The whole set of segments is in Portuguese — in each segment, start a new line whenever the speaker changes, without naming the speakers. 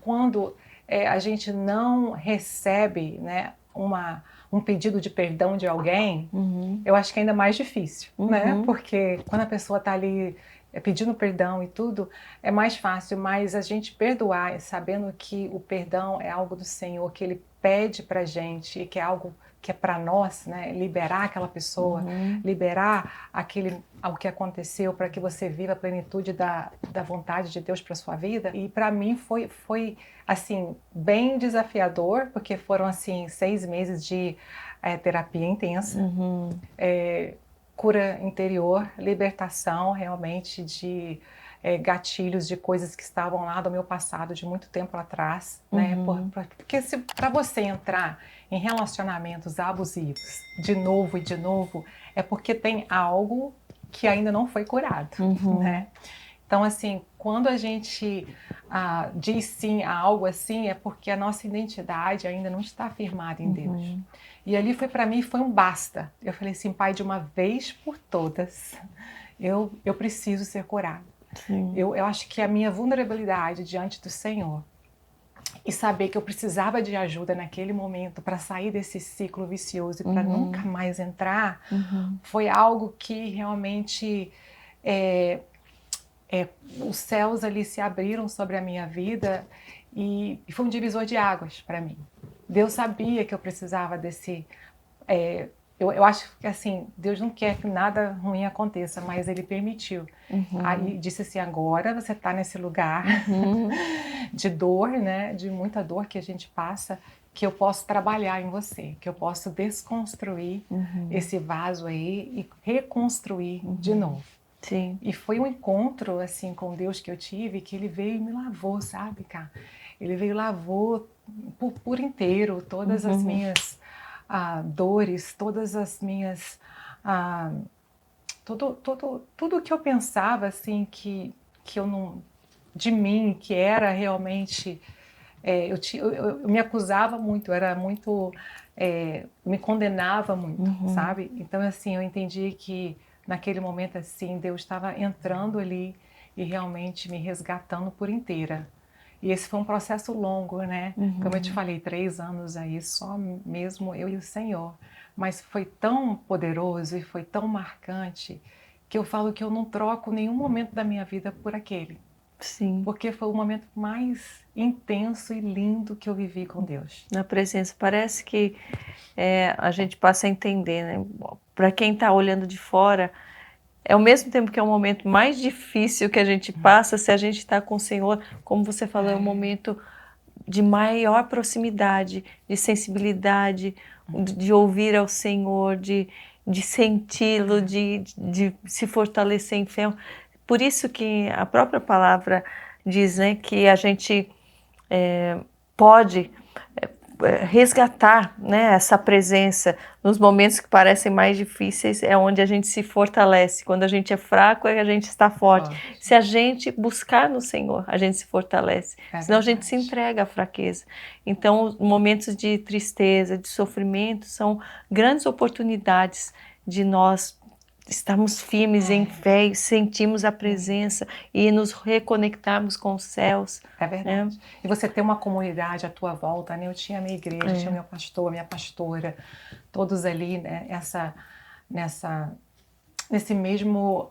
quando a gente não recebe, né, um pedido de perdão de alguém, eu acho que é ainda mais difícil, né? Porque quando a pessoa está ali pedindo perdão e tudo, é mais fácil, mas a gente perdoar, sabendo que o perdão é algo do Senhor, que Ele pede pra gente e que é algo que é para nós, né? Liberar aquela pessoa, liberar o que aconteceu para que você viva a plenitude da vontade de Deus para sua vida. E para mim foi assim, bem desafiador, porque foram assim 6 meses de terapia intensa, cura interior, libertação realmente de gatilhos de coisas que estavam lá do meu passado de muito tempo atrás, né? Porque para você entrar em relacionamentos abusivos de novo e de novo, é porque tem algo que ainda não foi curado, né? Então, assim, quando a gente diz sim a algo assim, é porque a nossa identidade ainda não está firmada em Deus. E ali para mim foi um basta. Eu falei assim, Pai, de uma vez por todas, eu preciso ser curado. Eu acho que a minha vulnerabilidade diante do Senhor e saber que eu precisava de ajuda naquele momento para sair desse ciclo vicioso e para nunca mais entrar, foi algo que realmente os céus ali se abriram sobre a minha vida e foi um divisor de águas para mim. Deus sabia que eu precisava desse... eu acho que assim, Deus não quer que nada ruim aconteça, mas Ele permitiu. Aí disse assim, agora você está nesse lugar de dor, né, de muita dor que a gente passa, que eu posso trabalhar em você, que eu posso desconstruir esse vaso aí e reconstruir de novo.
Sim.
E foi um encontro assim com Deus que eu tive, que Ele veio e me lavou, sabe, cara? Ele veio e lavou por inteiro todas as minhas dores, todas as minhas... tudo que eu pensava, assim, que eu não... de mim, que era realmente... eu me acusava muito, eu era muito... me condenava muito, sabe? Então, assim, eu entendi que naquele momento, assim, Deus estava entrando ali e realmente me resgatando por inteira. E esse foi um processo longo, né? Como eu te falei, 3 anos aí, só mesmo eu e o Senhor. Mas foi tão poderoso e foi tão marcante que eu falo que eu não troco nenhum momento da minha vida por aquele.
Sim.
Porque foi o momento mais intenso e lindo que eu vivi com Deus.
Na presença. Parece que a gente passa a entender, né? Para quem está olhando de fora, é ao mesmo tempo que é o momento mais difícil que a gente passa, se a gente está com o Senhor, como você falou, é um momento de maior proximidade, de sensibilidade, de ouvir ao Senhor, de senti-lo, de se fortalecer em fé. Por isso que a própria palavra diz, né, que a gente pode resgatar, né, essa presença nos momentos que parecem mais difíceis, é onde a gente se fortalece. Quando a gente é fraco, é que a gente está forte. Se a gente buscar no Senhor, a gente se fortalece. Senão a gente se entrega à fraqueza. Então, os momentos de tristeza, de sofrimento, são grandes oportunidades de nós estarmos firmes em fé e sentimos a presença e nos reconectarmos com os céus.
É verdade. E você ter uma comunidade à tua volta, né? Eu tinha a minha igreja, tinha o meu pastor, a minha pastora, todos ali, né? Nesse mesmo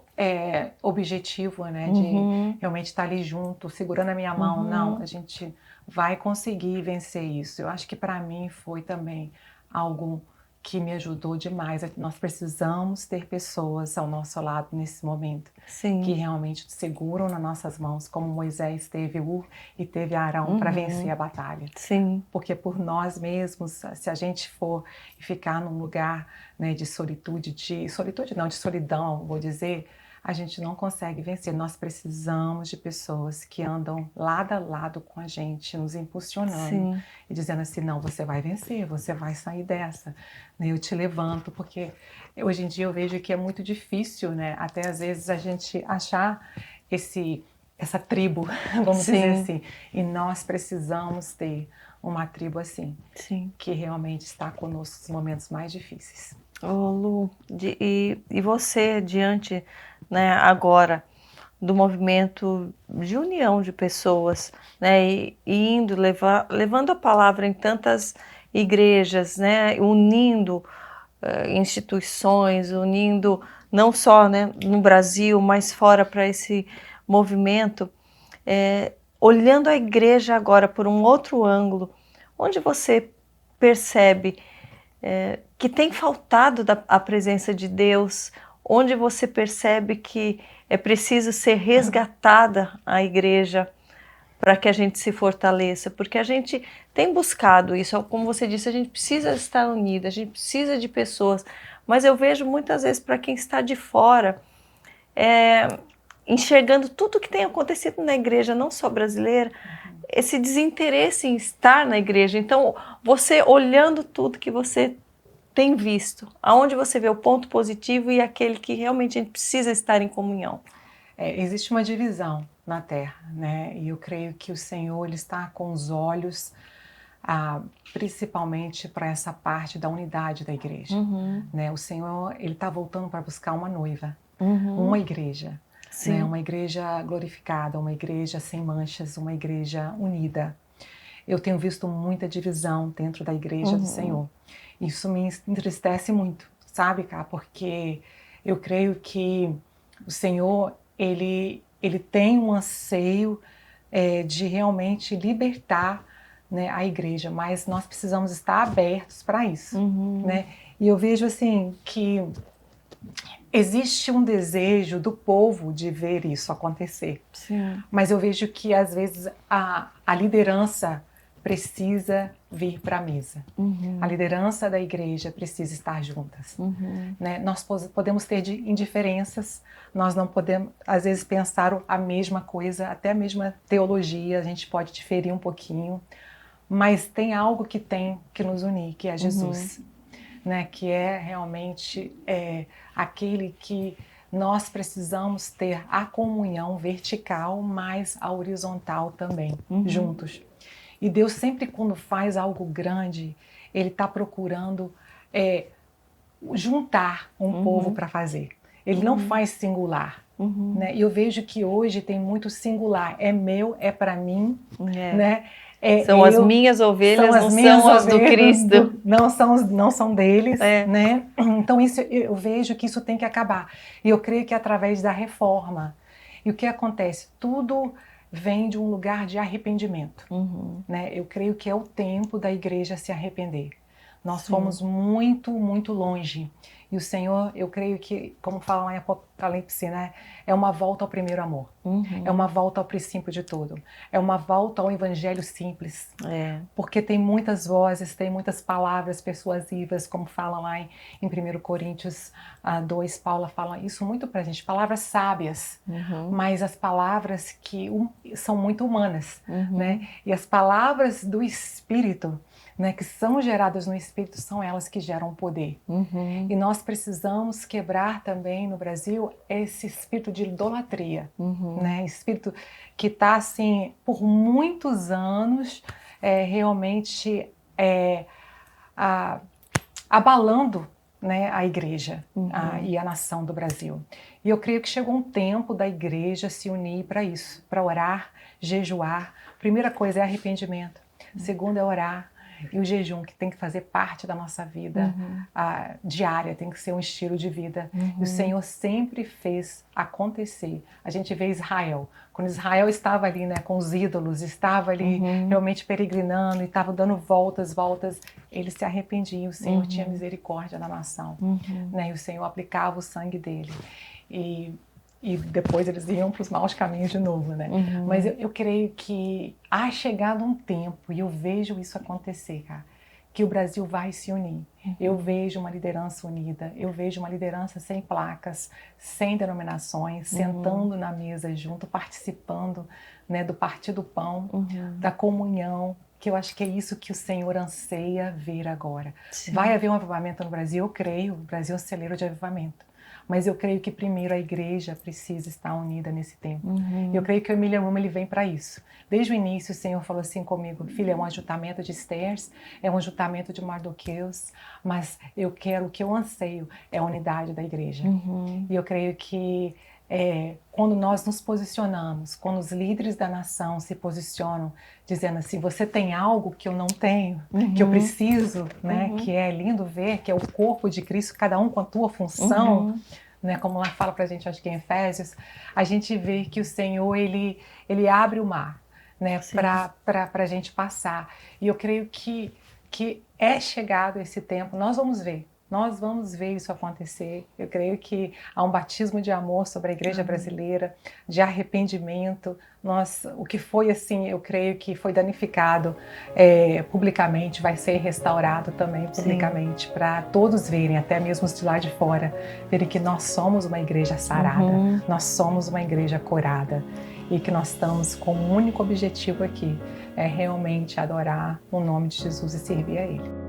objetivo, né? De realmente estar ali junto, segurando a minha mão. Não, a gente vai conseguir vencer isso. Eu acho que para mim foi também algo que me ajudou demais. Nós precisamos ter pessoas ao nosso lado nesse momento.
Sim.
Que realmente seguram nas nossas mãos, como Moisés teve e teve Arão para vencer a batalha.
Sim.
Porque por nós mesmos, se a gente for ficar num lugar, né, de solitude não, de solidão, vou dizer, a gente não consegue vencer. Nós precisamos de pessoas que andam lado a lado com a gente, nos impulsionando. Sim. E dizendo assim, não, você vai vencer, você vai sair dessa. Eu te levanto, porque hoje em dia eu vejo que é muito difícil, né? Até às vezes a gente achar essa tribo, vamos dizer assim. E nós precisamos ter uma tribo assim, que realmente está conosco nos momentos mais difíceis.
Lu, e você diante, né, agora do movimento de união de pessoas, né? E indo, levando a palavra em tantas igrejas, né? Unindo instituições, unindo não só, né, no Brasil, mas fora para esse movimento, olhando a igreja agora por um outro ângulo, onde você percebe que tem faltado a presença de Deus, onde você percebe que é preciso ser resgatada a igreja para que a gente se fortaleça, porque a gente tem buscado isso, como você disse, a gente precisa estar unido, a gente precisa de pessoas, mas eu vejo muitas vezes para quem está de fora, enxergando tudo que tem acontecido na igreja, não só brasileira, esse desinteresse em estar na igreja. Então, você olhando tudo que você tem visto, aonde você vê o ponto positivo e aquele que realmente a gente precisa estar em comunhão?
Existe uma divisão na Terra, né? E eu creio que o Senhor ele está com os olhos principalmente para essa parte da unidade da igreja, né? O Senhor ele está voltando para buscar uma noiva, uma igreja, né? Uma igreja glorificada, uma igreja sem manchas, uma igreja unida. Eu tenho visto muita divisão dentro da igreja do Senhor. Isso me entristece muito, sabe, cá? Porque eu creio que o Senhor ele tem um anseio de realmente libertar, né, a igreja, mas nós precisamos estar abertos para isso, né? E eu vejo assim que existe um desejo do povo de ver isso acontecer.
Sim.
Mas eu vejo que às vezes a liderança precisa vir para a mesa. A liderança da igreja precisa estar juntas. Né? Nós podemos ter indiferenças, nós não podemos, às vezes, pensar a mesma coisa, até a mesma teologia, a gente pode diferir um pouquinho, mas tem algo que tem que nos unir, que é Jesus. Né? Que é realmente aquele que nós precisamos ter a comunhão vertical, mas a horizontal também, juntos. E Deus sempre quando faz algo grande, Ele está procurando juntar um povo para fazer. Ele não faz singular. Né? E eu vejo que hoje tem muito singular. É meu, é para mim. Né?
São as minhas ovelhas, não são as do Cristo.
Não são deles. Né? Então isso, eu vejo que isso tem que acabar. E eu creio que é através da reforma. E o que acontece? Tudo vem de um lugar de arrependimento. Né? Eu creio que é o tempo da igreja se arrepender. Nós fomos muito, muito longe. E o Senhor, eu creio que, como fala lá em Apocalipse, né? É uma volta ao primeiro amor. É uma volta ao princípio de tudo. É uma volta ao evangelho simples. Porque tem muitas vozes, tem muitas palavras persuasivas, como fala lá em 1 Coríntios 2, Paula fala isso muito pra gente, palavras sábias, mas as palavras que são muito humanas, né? E as palavras do Espírito, né, que são geradas no Espírito, são elas que geram poder. E nós precisamos quebrar também no Brasil esse espírito de idolatria, né? Espírito que está assim por muitos anos realmente abalando, né, a igreja e a nação do Brasil. E eu creio que chegou um tempo da igreja se unir para isso, para orar, jejuar. Primeira coisa é arrependimento. Segunda é orar. E o jejum, que tem que fazer parte da nossa vida diária, tem que ser um estilo de vida. E o Senhor sempre fez acontecer. A gente vê Israel. Quando Israel estava ali, né, com os ídolos, estava ali realmente peregrinando e estava dando voltas, ele se arrependia. O Senhor tinha misericórdia da nação. Né, e o Senhor aplicava o sangue dele. E depois eles iam para os maus caminhos de novo, né? Mas eu creio que há chegado um tempo, e eu vejo isso acontecer, cara, que o Brasil vai se unir. Eu vejo uma liderança unida, eu vejo uma liderança sem placas, sem denominações, sentando na mesa junto, participando, né, do Partir do Pão, da comunhão, que eu acho que é isso que o Senhor anseia ver agora. Vai haver um avivamento no Brasil, eu creio, o Brasil é um celeiro de avivamento. Mas eu creio que primeiro a igreja precisa estar unida nesse tempo. Eu creio que o Emília Ruma, ele vem para isso. Desde o início o Senhor falou assim comigo, filha, é um ajuntamento de Estérs, é um ajuntamento de Mardoqueus, mas eu quero, o que eu anseio é a unidade da igreja. E eu creio que quando nós nos posicionamos, quando os líderes da nação se posicionam, dizendo assim, você tem algo que eu não tenho, que eu preciso, né? Que é lindo ver, que é o corpo de Cristo, cada um com a tua função, né? Como lá fala pra gente, acho que em Efésios, a gente vê que o Senhor, ele abre o mar, né? Para a gente passar. E eu creio que é chegado esse tempo, nós vamos ver. Nós vamos ver isso acontecer. Eu creio que há um batismo de amor sobre a igreja brasileira, de arrependimento. O que foi assim, eu creio que foi danificado publicamente, vai ser restaurado também publicamente, para todos verem, até mesmo os de lá de fora, verem que nós somos uma igreja sarada, nós somos uma igreja curada e que nós estamos com um único objetivo aqui, é realmente adorar o nome de Jesus e servir a Ele.